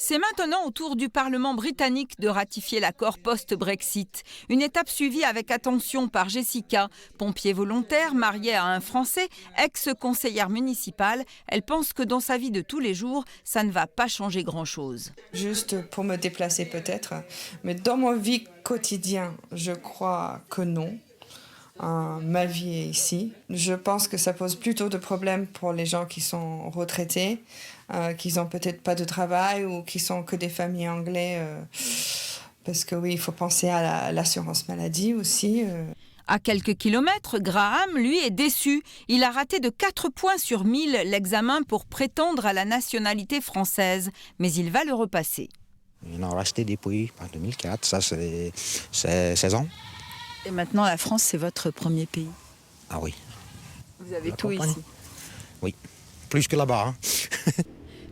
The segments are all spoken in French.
C'est maintenant au tour du Parlement britannique de ratifier l'accord post-Brexit. Une étape suivie avec attention par Jessica, pompier volontaire, mariée à un Français, ex-conseillère municipale. Elle pense que dans sa vie de tous les jours, ça ne va pas changer grand-chose. Juste pour me déplacer peut-être, mais dans ma vie quotidienne, je crois que non. Ma vie est ici. Je pense que ça pose plutôt de problèmes pour les gens qui sont retraités, qui n'ont peut-être pas de travail ou qui sont que des familles anglaises. Parce que oui, il faut penser à l'assurance maladie aussi. À quelques kilomètres, Graham, lui, est déçu. Il a raté de 4 points sur 1000 l'examen pour prétendre à la nationalité française. Mais il va le repasser. Il en a resté depuis 2004, ça c'est 16 ans. Et maintenant, la France, c'est votre premier pays. Ah oui. Vous avez La tout campagne. ici. Oui, plus que là-bas.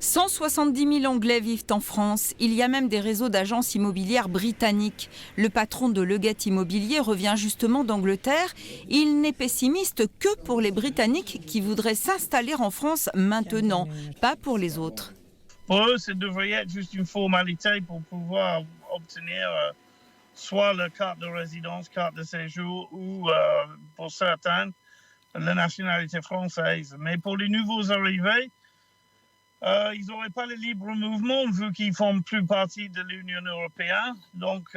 170 000 Anglais vivent en France. Il y a même des réseaux d'agences immobilières britanniques. Le patron de Leggett Immobilier revient justement d'Angleterre. Il n'est pessimiste que pour les Britanniques qui voudraient s'installer en France maintenant, pas pour les autres. Pour eux, ça devrait être juste une formalité pour pouvoir obtenir soit la carte de résidence, carte de séjour ou, pour certains, la nationalité française. Mais pour les nouveaux arrivés, ils n'auraient pas le libre mouvement vu qu'ils ne font plus partie de l'Union européenne. Donc,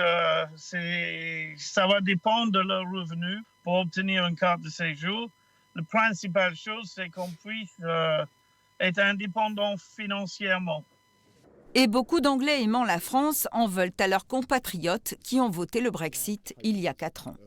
ça va dépendre de leurs revenus pour obtenir une carte de séjour. La principale chose, c'est qu'on puisse être indépendant financièrement. Et beaucoup d'Anglais aimant la France en veulent à leurs compatriotes qui ont voté le Brexit il y a 4 ans.